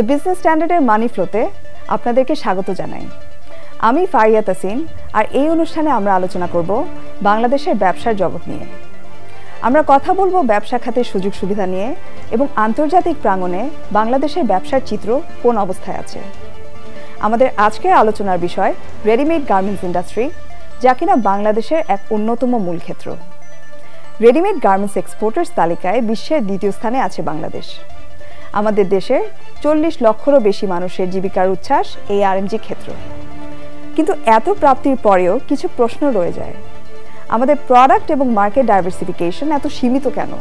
The business স্ট্যান্ডার্ডের মানি ফ্লোতে আপনাদেরকে স্বাগত জানাই। আমি ফারিয়া তাসিন, আর এই অনুষ্ঠানে আমরা আলোচনা করব বাংলাদেশের ব্যবসার জগৎ নিয়ে। আমরা কথা বলবো ব্যবসা খাতের সুযোগ সুবিধা নিয়ে এবং আন্তর্জাতিক প্রাঙ্গণে বাংলাদেশের ব্যবসার চিত্র কোন অবস্থায় আছে। আমাদের আজকের আলোচনার বিষয় রেডিমেড গার্মেন্টস ইন্ডাস্ট্রি, যা কিনা বাংলাদেশের এক অন্যতম মূল ক্ষেত্র। রেডিমেড গার্মেন্টস এক্সপোর্টার্স তালিকায় বিশ্বের দ্বিতীয় স্থানে আছে বাংলাদেশ। আমাদের দেশের 40 লক্ষেরও বেশি মানুষের জীবিকার উচ্ছ্বাস এই আরএমজি ক্ষেত্র। কিন্তু এত প্রাপ্তির পরেও কিছু প্রশ্ন রয়ে যায়। আমাদের প্রোডাক্ট এবং মার্কেট ডাইভার্সিফিকেশন এত সীমিত কেন?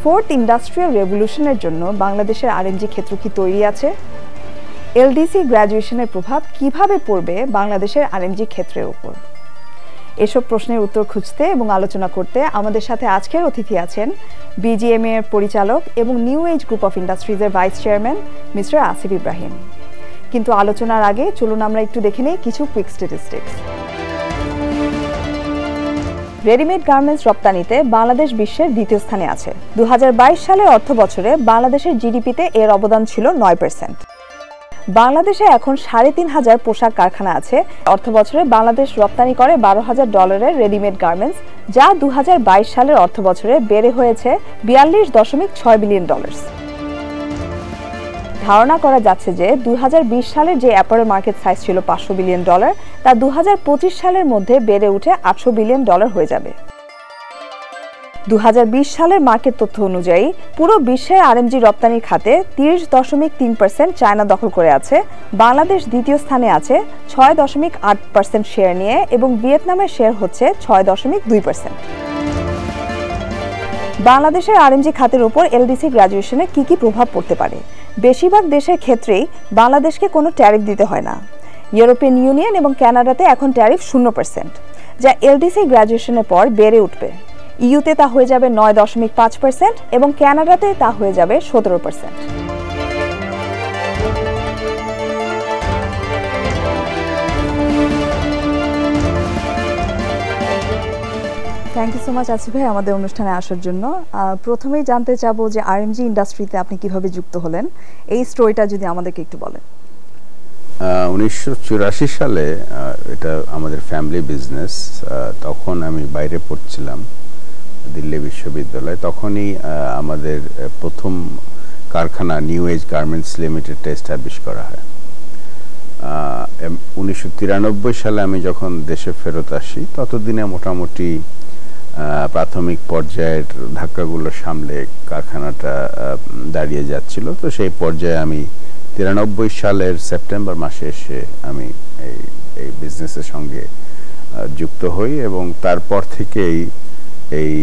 ফোর্থ ইন্ডাস্ট্রিয়াল রেভলিউশনের জন্য বাংলাদেশের আরএমজি ক্ষেত্র কি তৈরি আছে? এলডিসি গ্র্যাজুয়েশনের প্রভাব কিভাবে পড়বে বাংলাদেশের আরএমজি ক্ষেত্রের উপর? এসব প্রশ্নের উত্তর খুঁজতে এবং আলোচনা করতে আমাদের সাথে আজকের অতিথি আছেন বিজিএমএ এর পরিচালক এবং নিউ এজ গ্রুপ অফ ইন্ডাস্ট্রিজের vice chairman mister Asif Ibrahim. কিন্তু আলোচনার আগে চলুন আমরা একটু দেখে নিই কিছু কুইক স্ট্যাটিস্টিক্স। রেডিমেড গার্মেন্টস রপ্তানিতে বাংলাদেশ বিশ্বের দ্বিতীয় স্থানে আছে। 2022 সালের অর্থ বছরে বাংলাদেশের জিডিপিতে এর অবদান ছিল 9%। বাংলাদেশে এখন 3,500 পোশাক কারখানা আছে। অর্থ বছরে বাংলাদেশ রপ্তানি করে $12,000 রেডিমেড গার্মেন্টস, যা 2022 সালের অর্থ বছরে বেড়ে হয়েছে $42.6 বিলিয়ন। ধারণা করা যাচ্ছে যে 2020 সালের যে অ্যাপারেল মার্কেট সাইজ ছিল $500 বিলিয়ন, তা 2025 সালের মধ্যে বেড়ে উঠে $800 বিলিয়ন হয়ে যাবে। 2020 সালের মার্কেট তথ্য অনুযায়ী পুরো বিশ্বের আরএমজি রপ্তানির খাতে 30.3% চায়না দখল করে আছে। বাংলাদেশ দ্বিতীয় স্থানে আছে 6.8% শেয়ার নিয়ে এবং ভিয়েতনামের শেয়ার হচ্ছে 6.2%। বাংলাদেশের আরএমজি খাতের উপর এলডিসি গ্র্যাজুয়েশনে কি কি প্রভাব পড়তে পারে? বেশিরভাগ দেশের ক্ষেত্রেই বাংলাদেশকে কোনো ট্যারিফ দিতে হয় না। ইউরোপিয়ান ইউনিয়ন এবং কানাডাতে এখন ট্যারিফ 0%, যা এলডিসি গ্র্যাজুয়েশনের পর বেড়ে উঠবে। ইউতে তা হয়ে যাবে 9.5% এবং কানাডাতে তা হয়ে যাবে 17%। Thank you so much Asif ভাই আমাদের অনুষ্ঠানে আসার জন্য। প্রথমেই জানতে চাবো যে আরএমজি ইন্ডাস্ট্রিতে আপনি কিভাবে যুক্ত হলেন, এই স্টোরিটা যদি আমাদেরকে একটু বলেন। 1984 সালে এটা আমাদের ফ্যামিলি বিজনেস। তখন আমি বাইরে পড়ছিলাম দিল্লি বিশ্ববিদ্যালয়ে। তখনই আমাদের প্রথম কারখানা নিউ এজ গার্মেন্টস লিমিটেডটা এস্টাবলিশ করা হয়। 1993 সালে আমি যখন দেশে ফেরত আসি, ততদিনে মোটামুটি প্রাথমিক পর্যায়ের ধাক্কাগুলো সামলে কারখানাটা দাঁড়িয়ে যাচ্ছিল। তো সেই পর্যায়ে আমি 93 সালের সেপ্টেম্বর মাসে এসে আমি এই বিজনেসের সঙ্গে যুক্ত হই এবং তারপর থেকেই এই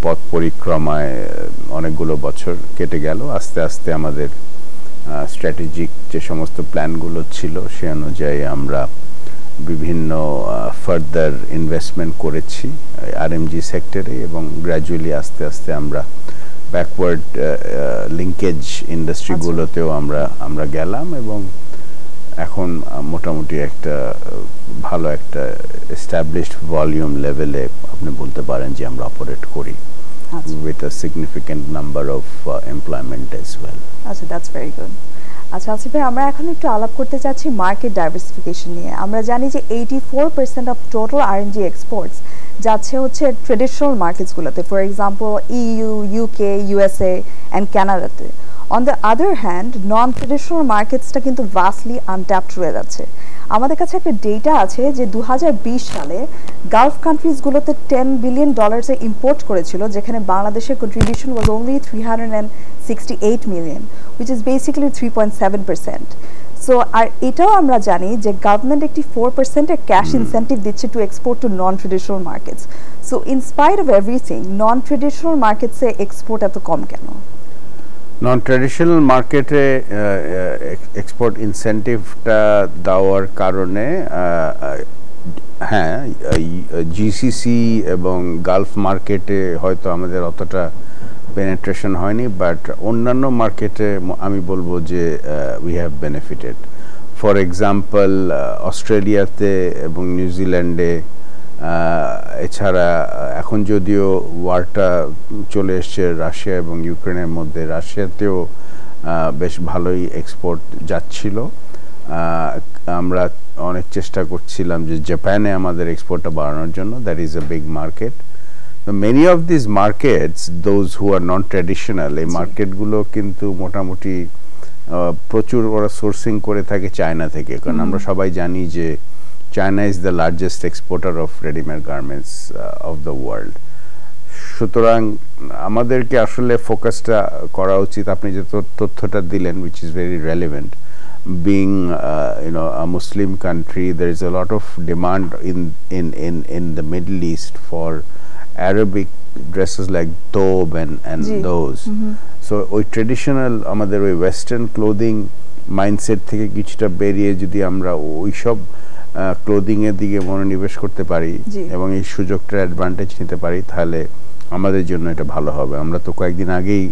পথ পরিক্রমায় অনেকগুলো বছর কেটে গেল। আস্তে আস্তে আমাদের স্ট্র্যাটেজিক যে সমস্ত প্ল্যানগুলো ছিল সে অনুযায়ী আমরা বিভিন্ন ফার্দার ইনভেস্টমেন্ট করেছি আরএমজি সেক্টরে এবং গ্র্যাজুয়ালি আস্তে আস্তে আমরা ব্যাকওয়ার্ড লিঙ্কেজ ইন্ডাস্ট্রিগুলোতেও আমরা গেলাম এবং এখন মোটামুটি একটা ভালো একটা এস্টাবলিশড ভলিউম লেভেলে আপনি বলতে পারেন যে আমরা অপারেট করি with a significant number of employment as well. আচ্ছা, দ্যাটস ভেরি গুড। আচ্ছা আসিফ ভাই, আমরা এখন একটু আলাপ করতে চাচ্ছি মার্কেট ডাইভার্সিফিকেশন নিয়ে। আমরা জানি যে 84% অফ টোটাল আরএমজি এক্সপোর্টস যাচ্ছে হচ্ছে ট্রেডিশনাল মার্কেটসগুলোতে, for example EU, UK, USA and কানাডাতে। On the other hand non traditional মার্কেটসটা কিন্তু ভাস্টলি আনট্যাপড রয়ে যাচ্ছে। আমাদের কাছে একটা ডেটা আছে যে 2020 সালে গালফ কান্ট্রিজগুলোতে $10 বিলিয়ন ইম্পোর্ট করেছিল, যেখানে বাংলাদেশের contribution was only $368 million, which is basically 3.7%. So আর এটাও আমরা জানি যে গভর্নমেন্ট একটি 4% ক্যাশ ইনসেন্টিভ দিচ্ছে to export to non traditional markets. So in spite of everything, non traditional মার্কেটসে এক্সপোর্ট এত কম কেন? নন ট্র্যাডিশনাল মার্কেটে এক্সপোর্ট ইনসেন্টিভটা দেওয়ার কারণে হ্যাঁ, জিসিসি এবং গালফ মার্কেটে হয়তো আমাদের অতটা পেনেট্রেশন হয়নি, বাট অন্যান্য মার্কেটে আমি বলবো যে we have benefited. For example অস্ট্রেলিয়াতে এবং নিউজিল্যান্ডে, এছাড়া এখন যদিও ওয়ারটা চলে এসছে রাশিয়া এবং ইউক্রেনের মধ্যে, রাশিয়াতেও বেশ ভালোই এক্সপোর্ট যাচ্ছিল। আমরা অনেক চেষ্টা করছিলাম যে জাপানে আমাদের এক্সপোর্টটা বাড়ানোর জন্য, that is a big market. Many of this markets, those who are non traditional, এই মার্কেটগুলো কিন্তু মোটামুটি প্রচুর ওরা সোর্সিং করে থাকে চায়না থেকে, কারণ আমরা সবাই জানি যে China is the largest exporter of readymade garments of the world. সুতরাং আমাদেরকে আসলে ফোকাসটা করা উচিত। আপনি যে তথ্যটা দিলেন, which is very relevant, being a Muslim country, there is a lot of demand in the Middle East for Arabic dresses like thobe and those. So ওই ট্রেডিশনাল আমাদের ওই ওয়েস্টার্ন ক্লোদিং মাইন্ডসেট থেকে কিছুটা বেরিয়ে যদি আমরা ওইসব ক্লোদিং এর দিকে মনোনিবেশ করতে পারি এবং এই সুযোগটার অ্যাডভান্টেজ নিতে পারি, তাহলে আমাদের জন্য এটা ভালো হবে। আমরা তো কয়েকদিন আগেই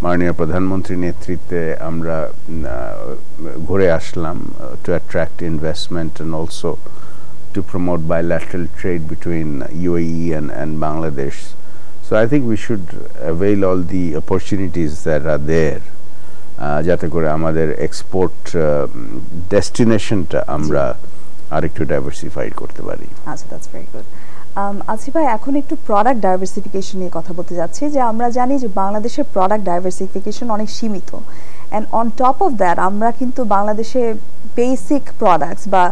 মাননীয় প্রধানমন্ত্রীর নেতৃত্বে আমরা ঘুরে আসলাম to attract investment and also to promote bilateral trade between UAE and Bangladesh. So I think we should avail all the opportunities that are there, যাতে করে আমাদের এক্সপোর্ট ডেস্টিনেশনটা আমরা আরেকটু ডাইভার্সিফাইড করতে পারি। আচ্ছা, দ্যাটস ভেরি গুড। আসিফ ভাই, এখন একটু প্রোডাক্ট ডাইভার্সিফিকেশন নিয়ে কথা বলতে যাচ্ছি। যে আমরা জানি যে বাংলাদেশের প্রোডাক্ট ডাইভার্সিফিকেশন অনেক সীমিত, and on top of that আমরা কিন্তু বাংলাদেশে বেসিক প্রোডাক্টস বা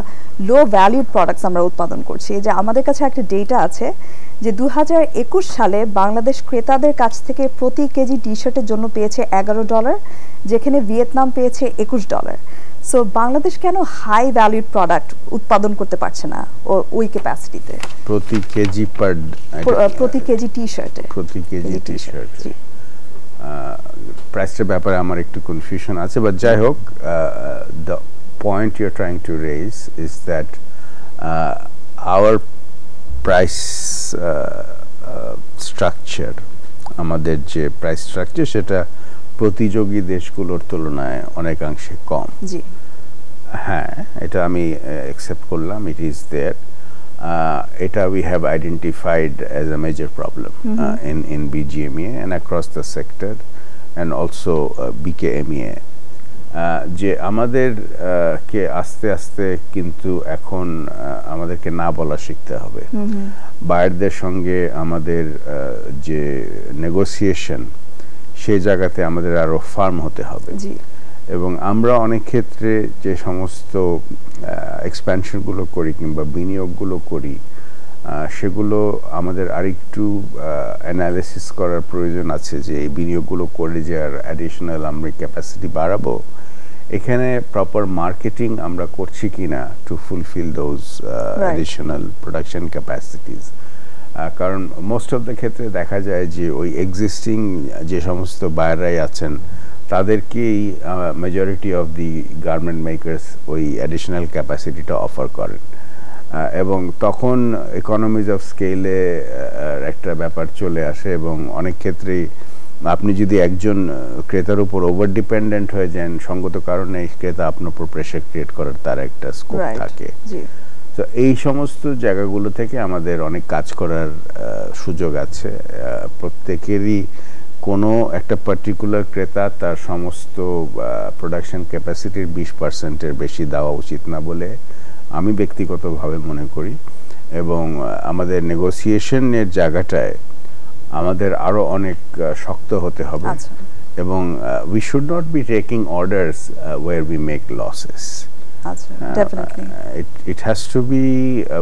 লো ভ্যালিউড প্রোডাক্টস আমরা উৎপাদন করছি। যে আমাদের কাছে একটা ডেটা আছে যে 2021 সালে বাংলাদেশ ক্রেতাদের কাছ থেকে প্রতি কেজি টি শার্টের জন্য পেয়েছে $11, যেখানে ভিয়েতনাম পেয়েছে $21। সো বাংলাদেশ কেন হাই ভ্যালুড প্রোডাক্ট উৎপাদন করতে পারছে না ওই ক্যাপাসিটিতে? প্রতি কেজি প্রতি কেজি টি শার্টে, প্রতি কেজি টি শার্ট প্রাইসের ব্যাপারে আমার একটু কনফিউশন আছে, বাট যাই হোক, the point you are trying to raise is that our price structure, আমাদের যে প্রাইস স্ট্রাকচার সেটা প্রতিযোগী দেশগুলোর তুলনায় অনেকাংশে কম। জি, হ্যাঁ, এটা আমি অ্যাকসেপ্ট করলাম, ইট ইজ দেয়ার। এটা we have identified as a major problem in BGMEA and across the sector and also BKMEA, যে আমাদের কে আস্তে আস্তে কিন্তু এখন আমাদেরকে না বলা শিখতে হবে। বায়ারদের সঙ্গে আমাদের যে নেগোসিয়েশন, সেই জায়গাতে আমাদের আরো ফার্ম হতে হবে। এবং আমরা অনেক ক্ষেত্রে যে সমস্ত এক্সপ্যানশনগুলো করি কিংবা বিনিয়োগগুলো করি, সেগুলো আমাদের আরেকটু অ্যানালিসিস করার প্রয়োজন আছে যে এই বিনিয়োগগুলো করে যে আর অ্যাডিশনাল আমরা ক্যাপাসিটি বাড়াবো, এখানে প্রপার মার্কেটিং আমরা করছি কিনা two fulfil those additional production capacities. কারণ মোস্ট অফ দ্য ক্ষেত্রে দেখা যায় যে ওই এক্সিস্টিং যে সমস্ত বায়াররাই আছেন তাদেরকেই majority of the garment makers ওই অ্যাডিশনাল ক্যাপাসিটিটা অফার করেন, এবং তখন ইকোনমিজ অফ স্কেলে একটা ব্যাপার চলে আসে এবং অনেক ক্ষেত্রেই আপনি যদি একজন ক্রেতার উপর ওভার ডিপেন্ডেন্ট হয়ে যান, সঙ্গত কারণে ক্রেতা আপনার উপর প্রেশার ক্রিয়েট করার তার একটা স্কোপ থাকে। তো এই সমস্ত জায়গাগুলো থেকে আমাদের অনেক কাজ করার সুযোগ আছে। প্রত্যেকেরই কোনো একটা পার্টিকুলার ক্রেতা তার সমস্ত প্রোডাকশন ক্যাপাসিটির 20%-এর বেশি দেওয়া উচিত না বলে আমি ব্যক্তিগতভাবে মনে করি, এবং আমাদের নেগোসিয়েশনের জায়গাটায় আমাদের আরো অনেক শক্ত হতে হবে, এবং we should not be taking orders where we make losses. It has to be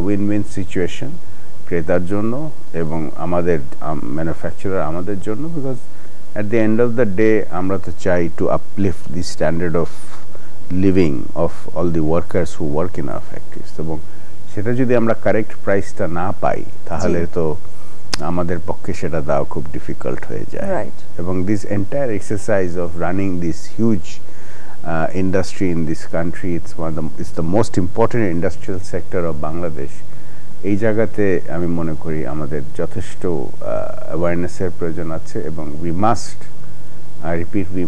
win win situation ক্রেতার জন্য এবং আমাদের ম্যানুফ্যাকচারার আমাদের জন্য, because at the end of the day আমরা তো চাই to uplift the standard of living of all the workers who work in our factories, এবং সেটা যদি আমরা কারেক্ট প্রাইসটা না পাই তাহলে তো আমাদের পক্ষে সেটা দেওয়া খুব ডিফিকাল্ট হয়ে যায়। এবং this entire exercise of running this huge industry in this country, it's the most important industrial sector of Bangladesh. এই জায়গাতে আমি মনে করি আমাদের যথেষ্ট অ্যাওয়ারনেসের প্রয়োজন আছে, এবং we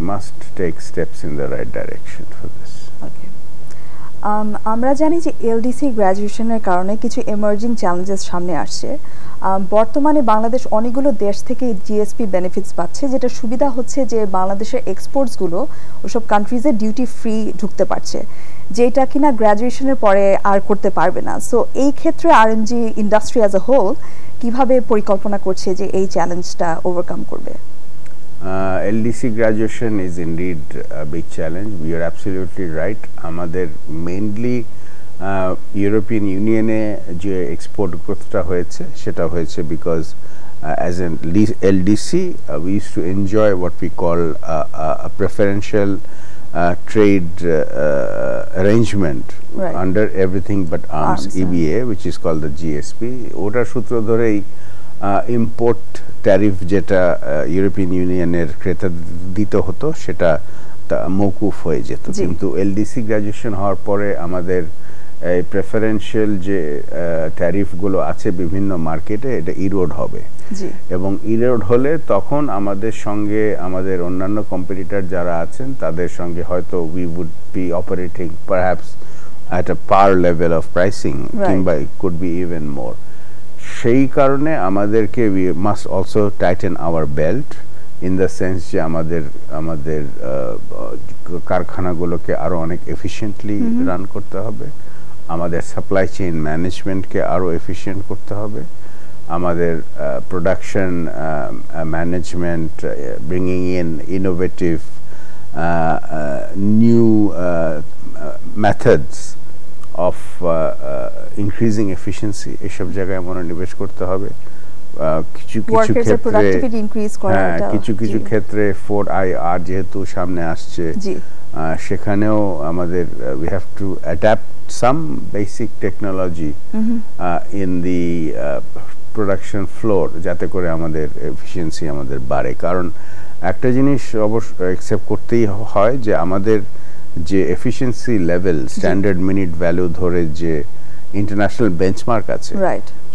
must take steps in the right direction for this. Okay. আমরা জানি যে এলডিসি গ্র্যাজুয়েশনের কারণে কিছু এমার্জিং চ্যালেঞ্জেস সামনে আসছে। বর্তমানে বাংলাদেশ অনেকগুলো দেশ থেকে জিএসপি বেনিফিটস পাচ্ছে, যেটা সুবিধা হচ্ছে যে বাংলাদেশের এক্সপোর্টসগুলো ওসব কান্ট্রিজে ডিউটি ফ্রি ঢুকতে পারছে, যেটা কিনা গ্র্যাজুয়েশনের পরে আর করতে পারবে না। সো এই ক্ষেত্রে RMG industry as a whole কিভাবে পরিকল্পনা করছে যে এই চ্যালেঞ্জটা ওভারকাম করবে? LDC graduation is indeed a big challenge. We are absolutely right. আমাদের মেইনলি ইউরোপিয়ান ইউনিয়নে যে এক্সপোর্ট গ্রোথটা হয়েছে সেটা হয়েছে because as an LDC we used to enjoy what we call a preferential trade arrangement under everything but arms EBA, which is called the GSP. ওটার সূত্র ধরেই ইম্পোর্ট ট্যারিফ যেটা ইউরোপিয়ান ইউনিয়নের ক্রেতা দিতে হতো সেটা মওকুফ হয়ে যেত, কিন্তু এলডিসি গ্র্যাজুয়েশন হওয়ার পরে আমাদের এই প্রেফারেন্সিয়াল যে ট্যারিফগুলো আছে বিভিন্ন মার্কেটে এটা ইরোড হবে, এবং ইরোড হলে তখন আমাদের সঙ্গে আমাদের অন্যান্য কম্পিটিটর যারা আছেন তাদের সঙ্গে হয়তো we would be operating perhaps at a par level of pricing, কিংবা it could be even more. সেই কারণে আমাদেরকে we must also tighten our belt in the sense যে আমাদের কারখানাগুলোকে আরো অনেক এফিশিয়েন্টলি রান করতে হবে, আমাদের সাপ্লাই চেইন ম্যানেজমেন্টকে আরো এফিশিয়েন্ট করতে হবে, আমাদের production management bringing in innovative new methods of increasing efficiency এসব জায়গায় মনোনিবেশ করতে হবে। কিছু কিছু ক্ষেত্রে 4IR যেহেতু সামনে আসছে সেখানেও আমাদের we have to adapt some basic technology in the production floor যাতে করে আমাদের এফিশিয়েন্সি আমাদের বাড়ে। কারণ একটা জিনিস অবশ্য অ্যাকসেপ্ট করতেই হয় যে আমাদের যে efficiency level standard minute value ধরে যে ইন্টারন্যাশনাল বেঞ্চমার্ক আছে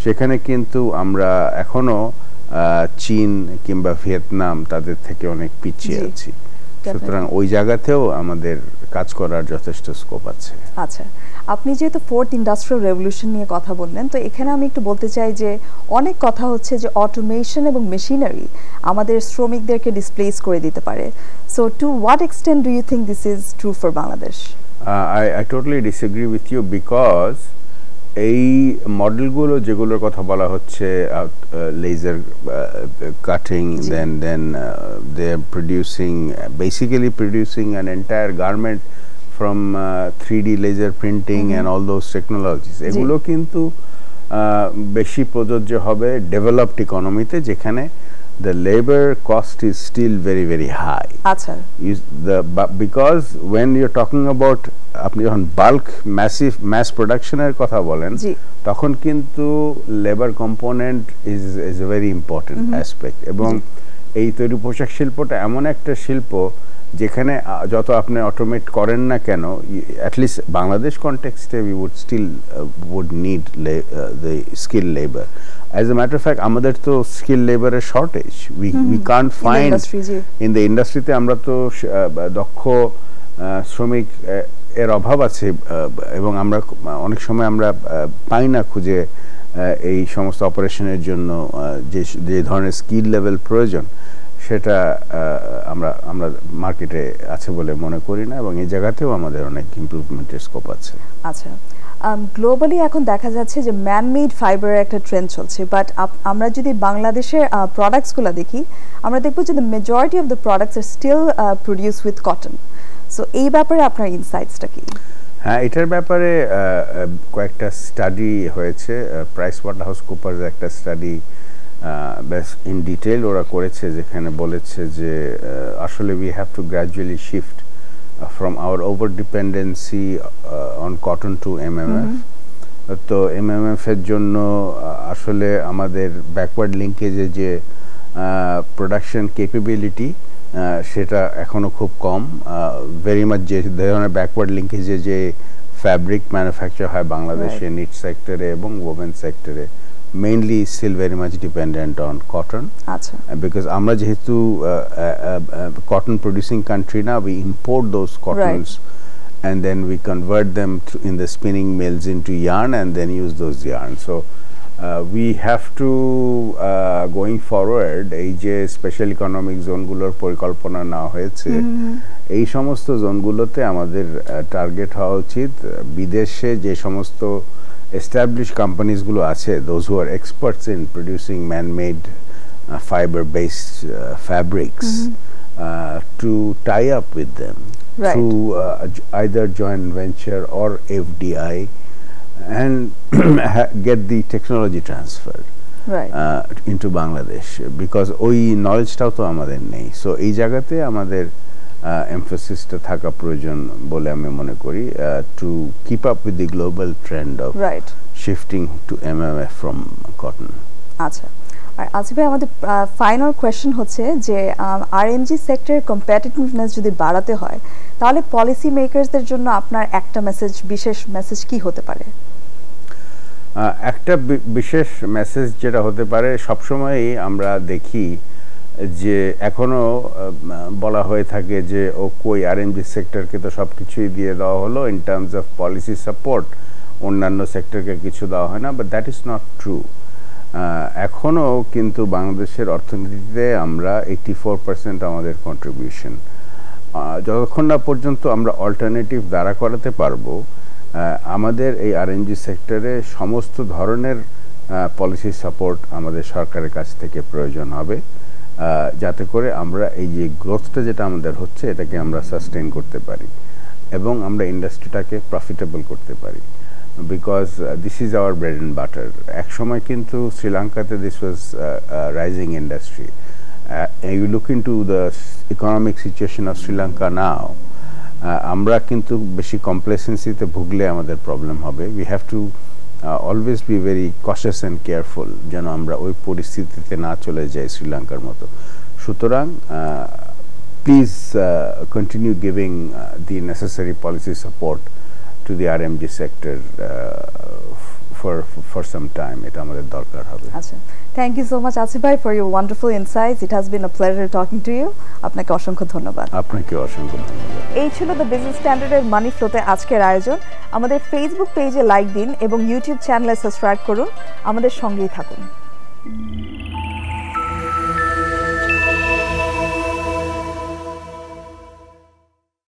সেখানে কিন্তু আমরা এখনো চীন কিংবা ভিয়েতনাম তাদের থেকে অনেক পিছিয়ে আছি, সুতরাং ওই জায়গাতেও আমাদের কাজ করার যথেষ্ট স্কোপ আছে। আচ্ছা, আপনি যেহেতু ফোর্থ ইন্ডাস্ট্রিয়াল রেভলিউশন নিয়ে কথা বললেন, তো এখানে আমি একটু বলতে চাই যে অনেক কথা হচ্ছে যে অটোমেশন এবং মেশিনারি আমাদের শ্রমিকদেরকে ডিসপ্লেস করে দিতে পারে। So to what extent do you think this is true for Bangladesh? I totally disagree with you because এই মডেলগুলো যেগুলোর কথা বলা হচ্ছে laser cutting, then they are basically producing an entire garment from 3D laser printing and all those technologies. এগুলো কিন্তু বেশি প্রযোজ্য হবে ডেভেলপড ইকোনমিতে যেখানে the labor cost is still very very high. আচ্ছা, because when you're talking about আপনি যখন bulk massive mass প্রোডাকশনের কথা বলেন তখন কিন্তু labour component is a very important aspect, এবং এই তৈরি পোশাক শিল্পটা এমন একটা শিল্প যেখানে যত আপনি অটোমেট করেন না কেন, অ্যাটলিস্ট বাংলাদেশ কনটেক্সটে we would still would need the skilled labor. As a matter of fact আমাদের তো স্কিল লেবারের shortage, we can't find in the industry-তে আমরা তো দক্ষ শ্রমিক এর অভাব আছে, এবং আমরা অনেক সময় আমরা পাই না খুঁজে এই সমস্ত অপারেশনের জন্য যে ধরনের স্কিল লেভেল প্রয়োজন সেটা আমরা মার্কেটে আছে বলে মনে করি না, এবং এই জায়গাতেও আমাদের অনেক ইমপ্রুভমেন্টের স্কোপ আছে। আচ্ছা, গ্লোবালি এখন দেখা যাচ্ছে যে ম্যানমেড ফাইবারের একটা ট্রেন্ড চলছে, বাট আমরা যদি বাংলাদেশের প্রোডাক্টসগুলো দেখি আমরা দেখব যে the majority of the products are still produce with cotton. So এই ব্যাপারে আপনার ইনসাইটসটা কি? হ্যাঁ, এটার ব্যাপারে কয়েকটা স্টাডি হয়েছে। PricewaterhouseCoopers একটা স্টাডি বেশ ইন ডিটেইল ওরা করেছে, যেখানে বলেছে যে আসলে we have to gradually shift from our over dependency on cotton to MMF. তো MMF এর জন্য আসলে আমাদের ব্যাকওয়ার্ড লিঙ্কেজে যে প্রোডাকশন ক্যাপাবিলিটি সেটা এখনো খুব কম। ভেরি মাচ যে ধরনের ব্যাকওয়ার্ড লিঙ্কেজে যে ফ্যাব্রিক ম্যানুফ্যাকচার হয় বাংলাদেশে নিট সেক্টরে এবং ওভেন সেক্টরে mainly still very much dependent on cotton. Because আমরা যেহেতু cotton producing country না, we import those cottons and then we convert them in the spinning mills into yarn and then use those yarn. So we have to going forward এই যে special economic জোনগুলোর পরিকল্পনা নেওয়া হয়েছে এই সমস্ত জোনগুলোতে আমাদের target হওয়া উচিত বিদেশে যে সমস্ত established companies গুলো আছে those who are experts in producing man-made fiber based fabrics to tie up with them through either joint venture or FDI and get the technology transfer into Bangladesh because ওই নলেজটাও তো আমাদের নেই so এই জায়গাতে আমাদের emphasis টা থাকা প্রয়োজন বলে আমি মনে করি to keep up with the global trend of shifting to MMF from cotton. আচ্ছা আর আসিফ ভাই আমাদের ফাইনাল কোশ্চেন হচ্ছে যে আরএমজি সেক্টরের কম্পিটিটিভনেস যদি বাড়াতে হয় তাহলে পলিসি মেকারসদের জন্য আপনার একটা মেসেজ বিশেষ মেসেজ কি হতে পারে একটা বিশেষ মেসেজ যেটা হতে পারে সবসময়ই আমরা দেখি যে এখনো বলা হয়ে থাকে যে ও কই আরএমজি সেক্টরকে তো সবকিছুই দিয়ে দেওয়া হলো in terms of policy support অন্যান্য সেক্টরকে কিছু দেওয়া হয় না but that is not true এখনো কিন্তু বাংলাদেশের অর্থনীতিতে আমরা 84% আমাদের কন্ট্রিবিউশন যতক্ষণ না পর্যন্ত আমরা অল্টারনেটিভ দাঁড়া করাতে পারবো আমাদের এই আরএনজি সেক্টরে সমস্ত ধরনের পলিসি সাপোর্ট আমাদের সরকারের কাছ থেকে প্রয়োজন হবে যাতে করে আমরা এই যে গ্রোথটা যেটা আমাদের হচ্ছে এটাকে আমরা সাস্টেইন করতে পারি এবং আমরা ইন্ডাস্ট্রিটাকে প্রফিটেবল করতে পারি because this is our bread and butter ek shomoy kintu Sri Lanka te this was a rising industry you look into the economic situation of Sri Lanka now amra kintu beshi complacency te bhugle amader problem hobe we have to always be very cautious and careful jeno amra oi poristitite na chole jai Sri Lankar moto sutorang please continue giving the necessary policy support to the RMG sector for some time এটা আমাদের দরকার হবে আচ্ছা thank you so much Asif ভাই for your wonderful insights it has been a pleasure talking to you আপনাকে অসংখ্য ধন্যবাদ আপনাকে অসংখ্য ধন্যবাদ এই ছিল দ্য বিজনেস স্ট্যান্ডার্ডের মানি ফ্লোতে আজকের আয়োজন আমাদের ফেসবুক পেজে লাইক দিন এবং ইউটিউব চ্যানেলে সাবস্ক্রাইব করুন আমাদের সঙ্গেই থাকুন